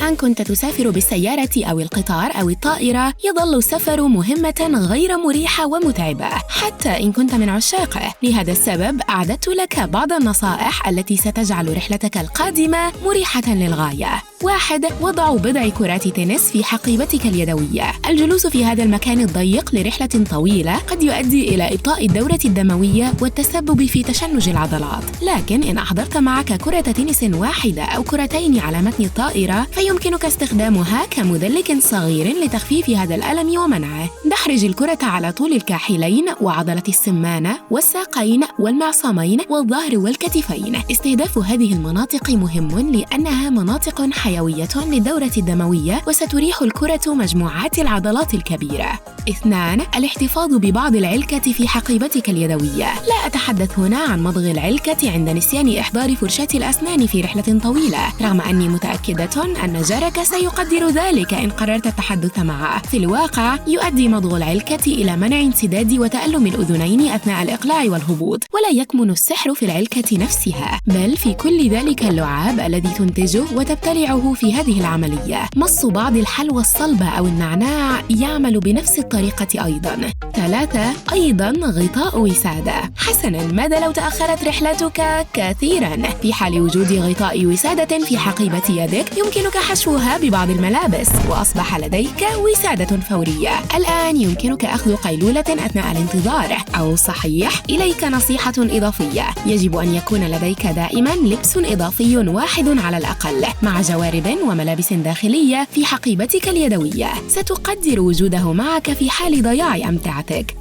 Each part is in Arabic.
سواء كنت تسافر بالسيارة أو القطار أو الطائرة، يظل السفر مهمة غير مريحة ومتعبة حتى إن كنت من عشاقه. لهذا السبب أعددت لك بعض النصائح التي ستجعل رحلتك القادمة مريحة للغاية. 1. وضع بضع كرات تنس في حقيبتك اليدوية. الجلوس في هذا المكان الضيق لرحلة طويلة قد يؤدي إلى إبطاء الدورة الدموية والتسبب في تشنج العضلات، لكن إن أحضرت معك كرة تنس واحدة أو كرتين على متن الطائرة فيمكنك استخدامها كمدلك صغير لتخفيف هذا الألم ومنعه. دحرج الكرة على طول الكاحلين وعضلة السمانة والساقين والمعصمين والظهر والكتفين. استهداف هذه المناطق مهم لأنها مناطق حيوية للدورة الدموية وستريح الكرة مجموعات العضلات الكبيرة. 2. الاحتفاظ ببعض العلكة في حقيبتك اليدوية. لا أتحدث هنا عن مضغ العلكة عند نسيان إحضار فرشاة الأسنان في رحلة طويلة، رغم أني متأكدة أن جارك سيقدر ذلك إن قررت التحدث معه. في الواقع يؤدي مضغ العلكة إلى منع انسداد وتألم الأذنين أثناء الإقلاع والهبوط، ولا يكمن السحر في العلكة نفسها، بل في كل ذلك اللعاب الذي تنتجه وتبتلعه في هذه العملية. مص بعض الحلوى الصلبة أو النعناع يعمل بنفس الطريقة أيضاً. 3. أيضاً غطاء وسادة. حسناً، ماذا لو تأخرت رحلتك كثيراً؟ في حال وجود غطاء وسادة في حقيبة يدك يمكنك حشوها ببعض الملابس وأصبح لديك وسادة فورية. الآن يمكنك أخذ قيلولة أثناء الانتظار، أو صحيح، إليك نصيحة إضافية: يجب أن يكون لديك دائماً لبس إضافي واحد على الأقل مع جوارب وملابس داخلية في حقيبتك اليدوية، ستقدر وجوده معك في حال ضياع أمتعتك.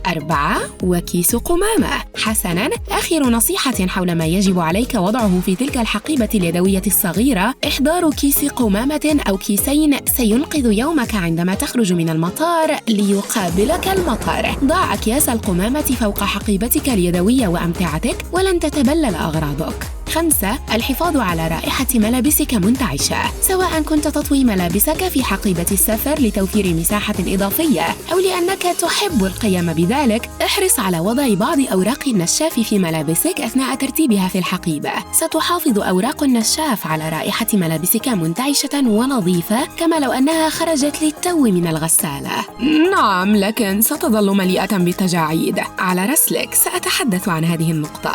4. وكيس قمامة. حسناً، آخر نصيحة حول ما يجب عليك وضعه في تلك الحقيبة اليدوية الصغيرة: إحضار كيس قمامة أو كيسين سينقذ يومك عندما تخرج من المطار ليقابلك المطر. ضع أكياس القمامة فوق حقيبتك اليدوية وأمتعتك ولن تتبلل أغراضك. 5. الحفاظ على رائحة ملابسك منتعشة. سواء كنت تطوي ملابسك في حقيبة السفر لتوفير مساحة إضافية أو لأنك تحب القيام بذلك، احرص على وضع بعض أوراق النشاف في ملابسك أثناء ترتيبها في الحقيبة. ستحافظ أوراق النشاف على رائحة ملابسك منتعشة ونظيفة كما لو أنها خرجت للتو من الغسالة. نعم، لكن ستظل مليئة بالتجاعيد. على رسلك، سأتحدث عن هذه النقطة.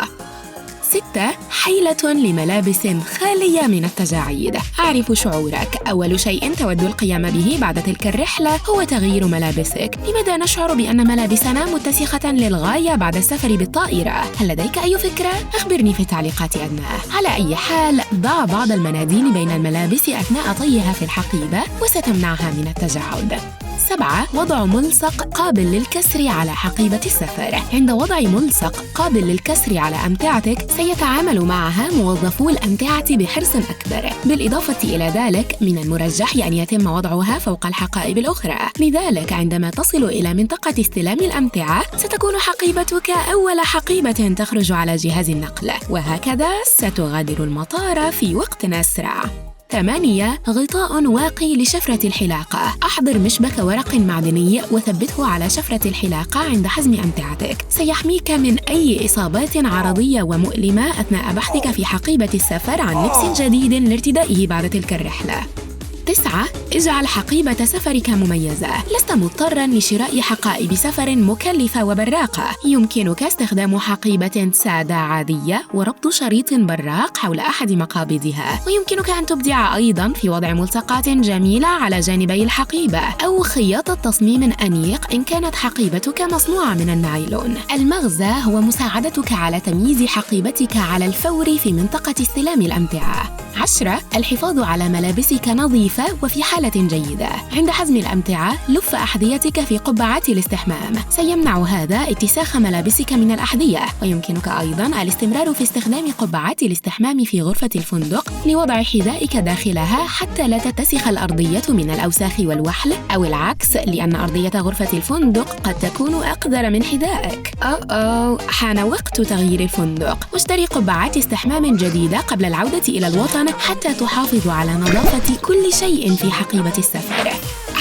6. حيلة لملابس خالية من التجاعيد. أعرف شعورك، أول شيء تود القيام به بعد تلك الرحلة هو تغيير ملابسك. لماذا نشعر بأن ملابسنا متسخة للغاية بعد السفر بالطائرة؟ هل لديك أي فكرة؟ أخبرني في التعليقات أدناه. على أي حال، ضع بعض المناديل بين الملابس أثناء طيها في الحقيبة وستمنعها من التجاعد. 7. وضع ملصق قابل للكسر على حقيبة السفر. عند وضع ملصق قابل للكسر على أمتعتك سيتعامل معها موظفو الأمتعة بحرص أكبر. بالإضافة إلى ذلك، من المرجح أن يتم وضعها فوق الحقائب الأخرى، لذلك عندما تصل إلى منطقة استلام الأمتعة ستكون حقيبتك أول حقيبة تخرج على جهاز النقل، وهكذا ستغادر المطار في وقت أسرع. 8. غطاء واقي لشفرة الحلاقة. أحضر مشبك ورق معدني وثبته على شفرة الحلاقة عند حزم أمتعتك، سيحميك من أي إصابات عرضية ومؤلمة أثناء بحثك في حقيبة السفر عن لبس جديد لارتدائه بعد تلك الرحلة. 9. اجعل حقيبة سفرك مميزة. لست مضطراً لشراء حقائب سفر مكلفة وبراقة. يمكنك استخدام حقيبة سادة عادية وربط شريط براق حول أحد مقابضها، ويمكنك أن تبدع أيضاً في وضع ملصقات جميلة على جانبي الحقيبة أو خياطة تصميم أنيق إن كانت حقيبتك مصنوعة من النايلون. المغزى هو مساعدتك على تمييز حقيبتك على الفور في منطقة استلام الأمتعة. 10. الحفاظ على ملابسك نظيفة وفي حالة جيدة. عند حزم الأمتعة، لف أحذيتك في قبعات الاستحمام، سيمنع هذا اتساخ ملابسك من الأحذية. ويمكنك أيضاً الاستمرار في استخدام قبعات الاستحمام في غرفة الفندق لوضع حذائك داخلها حتى لا تتسخ الأرضية من الأوساخ والوحل، أو العكس، لأن أرضية غرفة الفندق قد تكون أقدر من حذائك. حان وقت تغيير الفندق. واشتري قبعات استحمام جديدة قبل العودة إلى الوطن حتى تحافظ على نظافة كل شيء في حقيبة السفر.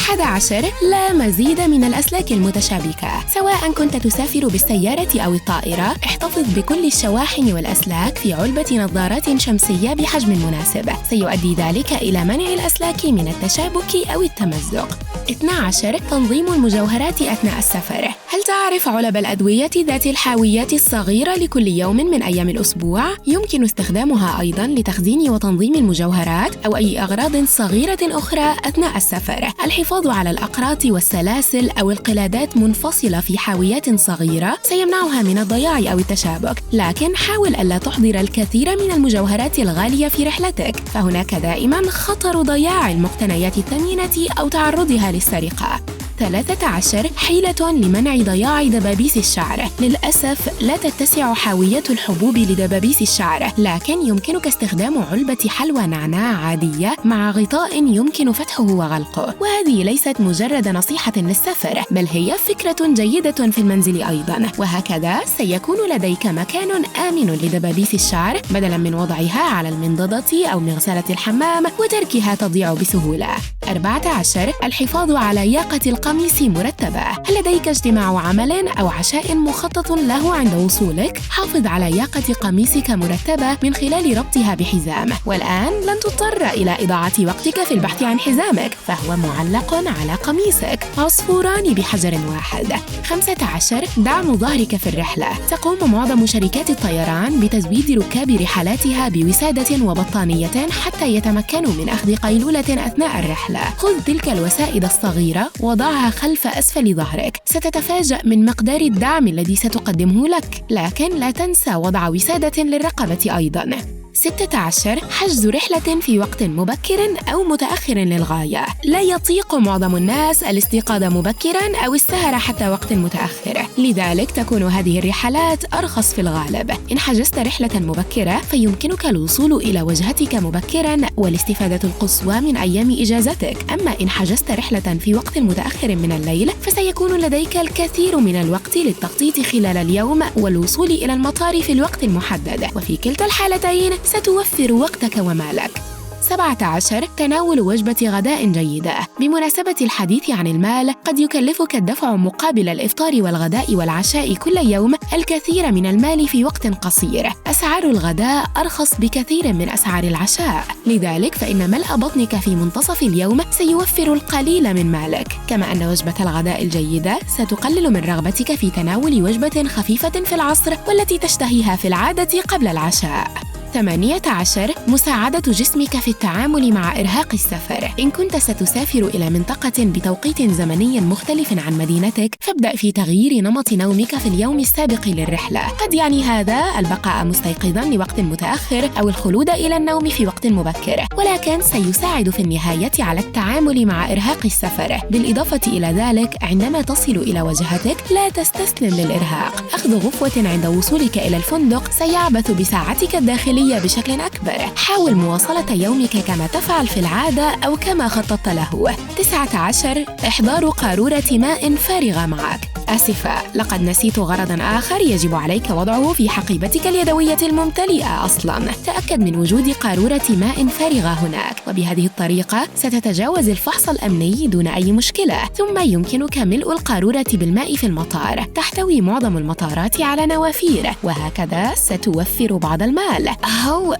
11. لا مزيد من الأسلاك المتشابكة. سواء كنت تسافر بالسيارة أو الطائرة، احتفظ بكل الشواحن والأسلاك في علبة نظارات شمسية بحجم مناسب. سيؤدي ذلك إلى منع الأسلاك من التشابك أو التمزق. 12. تنظيم المجوهرات أثناء السفر. هل تعرف علب الأدوية ذات الحاويات الصغيرة لكل يوم من أيام الأسبوع؟ يمكن استخدامها أيضاً لتخزين وتنظيم المجوهرات أو أي أغراض صغيرة أخرى أثناء السفر. الحفاظ على الأقراط والسلاسل أو القلادات منفصلة في حاويات صغيرة سيمنعها من الضياع أو التشابك، لكن حاول ألا تحضر الكثير من المجوهرات الغالية في رحلتك، فهناك دائماً خطر ضياع المقتنيات الثمينة أو تعرضها للسرقة. 13. حيلة لمنع ضياع دبابيس الشعر. للأسف لا تتسع حاوية الحبوب لدبابيس الشعر، لكن يمكنك استخدام علبة حلوى نعناع عادية مع غطاء يمكن فتحه وغلقه. وهذه ليست مجرد نصيحة للسفر، بل هي فكرة جيدة في المنزل أيضاً، وهكذا سيكون لديك مكان آمن لدبابيس الشعر بدلاً من وضعها على المنضدة أو مغسلة الحمام وتركها تضيع بسهولة. 14. الحفاظ على ياقة القميص مرتبة. هل لديك اجتماع عمل أو عشاء مخطط له عند وصولك؟ حافظ على ياقة قميصك مرتبة من خلال ربطها بحزام. والآن لن تضطر إلى إضاعة وقتك في البحث عن حزامك، فهو معلق على قميصك. عصفوران بحجر واحد. 15. دعم ظهرك في الرحلة. تقوم معظم شركات الطيران بتزويد ركاب رحلاتها بوسادة وبطانية حتى يتمكنوا من أخذ قيلولة أثناء الرحلة. خذ تلك الوسائد الصغيرة وضعها خلف أسفل ظهرك. ستتفاجأ من مقدار الدعم الذي ستقدمه لك، لكن لا تنسى وضع وسادة للرقبة أيضاً. 16. حجز رحلة في وقت مبكر أو متأخر للغاية. لا يطيق معظم الناس الاستيقاظ مبكراً أو السهر حتى وقت متأخر، لذلك تكون هذه الرحلات أرخص في الغالب. إن حجزت رحلة مبكرة فيمكنك الوصول إلى وجهتك مبكراً والاستفادة القصوى من أيام إجازتك. أما إن حجزت رحلة في وقت متأخر من الليل فسيكون لديك الكثير من الوقت للتخطيط خلال اليوم والوصول إلى المطار في الوقت المحدد، وفي كلتا الحالتين ستوفر وقتك ومالك. 17. تناول وجبة غداء جيدة. بمناسبة الحديث عن المال، قد يكلفك الدفع مقابل الإفطار والغداء والعشاء كل يوم الكثير من المال في وقت قصير. أسعار الغداء أرخص بكثير من أسعار العشاء، لذلك فإن ملء بطنك في منتصف اليوم سيوفر القليل من مالك، كما أن وجبة الغداء الجيدة ستقلل من رغبتك في تناول وجبة خفيفة في العصر والتي تشتهيها في العادة قبل العشاء. 18. مساعدة جسمك في التعامل مع إرهاق السفر. إن كنت ستسافر إلى منطقة بتوقيت زمني مختلف عن مدينتك، فابدأ في تغيير نمط نومك في اليوم السابق للرحلة. قد يعني هذا البقاء مستيقظاً لوقت متأخر أو الخلود إلى النوم في وقت مبكر، ولكن سيساعد في النهاية على التعامل مع إرهاق السفر. بالإضافة إلى ذلك، عندما تصل إلى وجهتك لا تستسلم للإرهاق. أخذ غفوة عند وصولك إلى الفندق سيعبث بساعتك الداخلية بشكل أكبر. حاول مواصلة يومك كما تفعل في العادة أو كما خططت له. 19. إحضار قارورة ماء فارغة معك. آسفة، لقد نسيت غرضاً آخر يجب عليك وضعه في حقيبتك اليدوية الممتلئة أصلاً. تأكد من وجود قارورة ماء فارغة هناك، وبهذه الطريقة ستتجاوز الفحص الأمني دون أي مشكلة. ثم يمكنك ملء القارورة بالماء في المطار. تحتوي معظم المطارات على نوافير، وهكذا ستوفر بعض المال.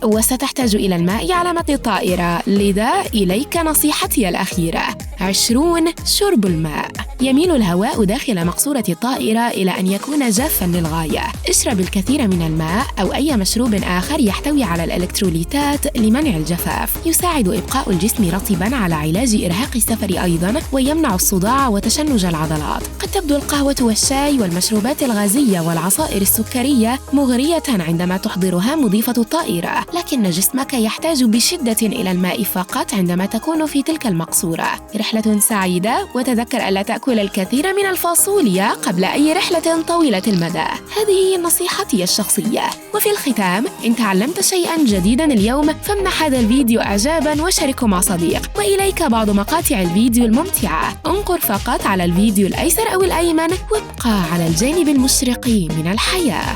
وستحتاج إلى الماء على متن الطائرة، لذا إليك نصيحتي الأخيرة. 20. شرب الماء. يميل الهواء داخل مقصورة الطائرة إلى أن يكون جافاً للغاية. اشرب الكثير من الماء أو أي مشروب آخر يحتوي على الإلكتروليتات لمنع الجفاف. يساعد إبقاء الجسم رطباً على علاج إرهاق السفر أيضاً، ويمنع الصداع وتشنج العضلات. قد تبدو القهوة والشاي والمشروبات الغازية والعصائر السكرية مغرية عندما تحضرها مضيفة الطائرة، لكن جسمك يحتاج بشدة إلى الماء فقط عندما تكون في تلك المقصورة. رحلة سعيدة، وتذكر ألا تأكل الكثير من الفاصوليا قبل أي رحلة طويلة المدى. هذه نصيحتي الشخصية. وفي الختام، إن تعلمت شيئاً جديداً اليوم فامنح هذا الفيديو إعجاباً وشاركه مع صديق. وإليك بعض مقاطع الفيديو الممتعة. انقر فقط على الفيديو الأيسر أو الأيمن وابقى على الجانب المشرق من الحياة.